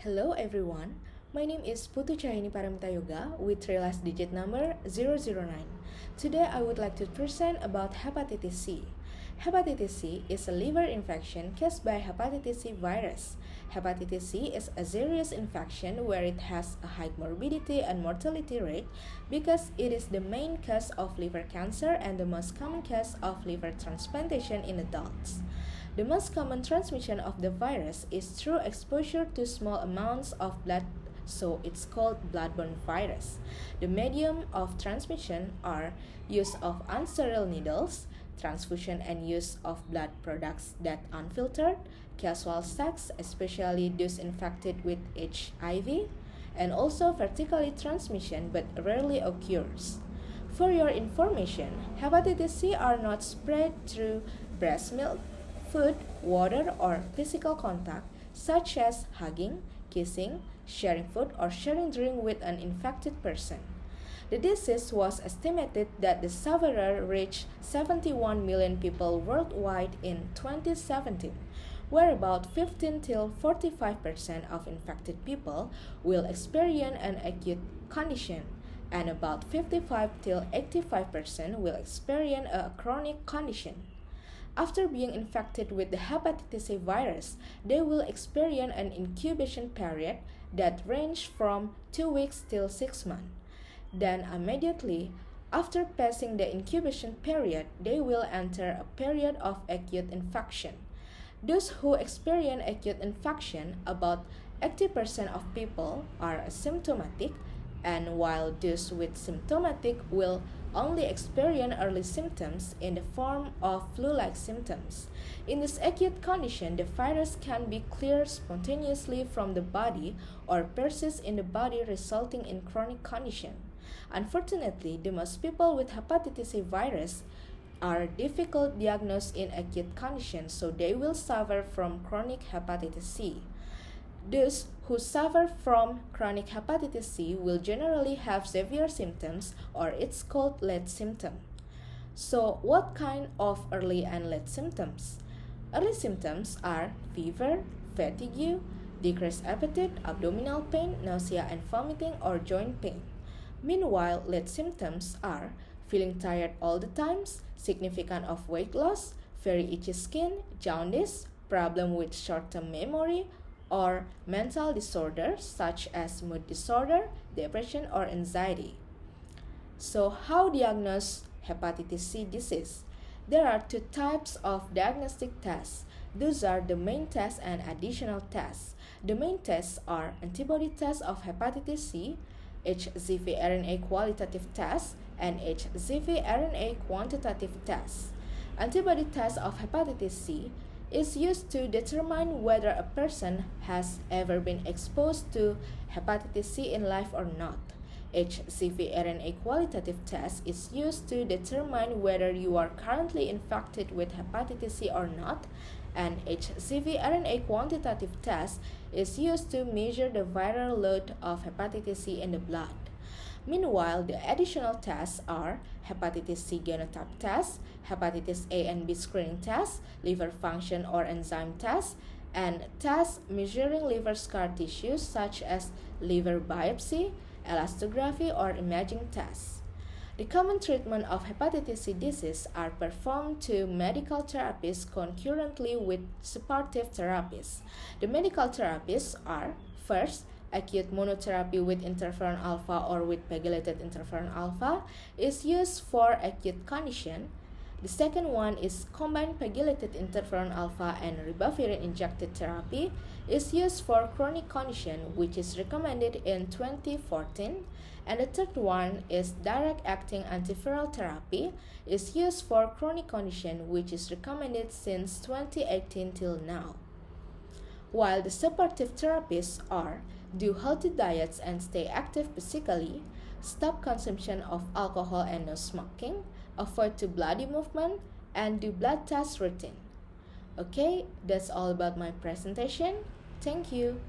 Hello everyone, my name is Putu Chahini Paramita Yoga with trail last digit number 009. Today I would like to present about hepatitis C. Hepatitis C is a liver infection caused by hepatitis C virus. Hepatitis C is a serious infection where it has a high morbidity and mortality rate because it is the main cause of liver cancer and the most common cause of liver transplantation in adults. The most common transmission of the virus is through exposure to small amounts of blood, so it's called bloodborne virus. The medium of transmission are use of unsterile needles, transfusion and use of blood products that unfiltered, casual sex, especially those infected with HIV, and also vertically transmission but rarely occurs. For your information, hepatitis C are not spread through breast milk, food, water, or physical contact, such as hugging, kissing, sharing food, or sharing drink with an infected person. The disease was estimated that the sufferer reached 71 million people worldwide in 2017, where about 15 till 45% of infected people will experience an acute condition, and about 55 till 85% will experience a chronic condition. After being infected with the hepatitis C virus, they will experience an incubation period that ranges from 2 weeks till 6 months. Then immediately after passing the incubation period, they will enter a period of acute infection. Those who experience acute infection, about 80% of people are asymptomatic, and while those with symptomatic will only experience early symptoms in the form of flu-like symptoms. In this acute condition, the virus can be cleared spontaneously from the body or persist in the body, resulting in chronic condition. Unfortunately, the most people with hepatitis C virus are difficult diagnosed in acute conditions, so they will suffer from chronic hepatitis C. Those who suffer from chronic hepatitis C will generally have severe symptoms, or it's called late symptom. So, what kind of early and late symptoms? Early symptoms are fever, fatigue, decreased appetite, abdominal pain, nausea and vomiting, or joint pain. Meanwhile, late symptoms are feeling tired all the times, significant of weight loss, very itchy skin, jaundice, problem with short-term memory, or mental disorders such as mood disorder, depression, or anxiety. So, how diagnose hepatitis C disease? There are two types of diagnostic tests. Those are the main test and additional tests. The main tests are antibody test of hepatitis C, HCV RNA qualitative test, and HCV RNA quantitative test. Antibody test of hepatitis C is used to determine whether a person has ever been exposed to hepatitis C in life or not. HCV RNA qualitative test is used to determine whether you are currently infected with hepatitis C or not, and HCV RNA quantitative test is used to measure the viral load of hepatitis C in the blood. Meanwhile, the additional tests are hepatitis C genotype test, hepatitis A and B screening test, liver function or enzyme test, and tests measuring liver scar tissues such as liver biopsy, elastography, or imaging tests. The common treatment of hepatitis C disease are performed to medical therapies concurrently with supportive therapies. The medical therapies are, first, acute monotherapy with interferon alpha or with pegylated interferon alpha is used for acute condition. The second one is combined pegylated interferon alpha and ribavirin injected therapy is used for chronic condition, which is recommended in 2014. And the third one is direct acting antiviral therapy is used for chronic condition, which is recommended since 2018 till now. While the supportive therapies are do healthy diets and stay active physically, stop consumption of alcohol and no smoking, avoid too bloody movement, and do blood test routine. Okay, that's all about my presentation. Thank you.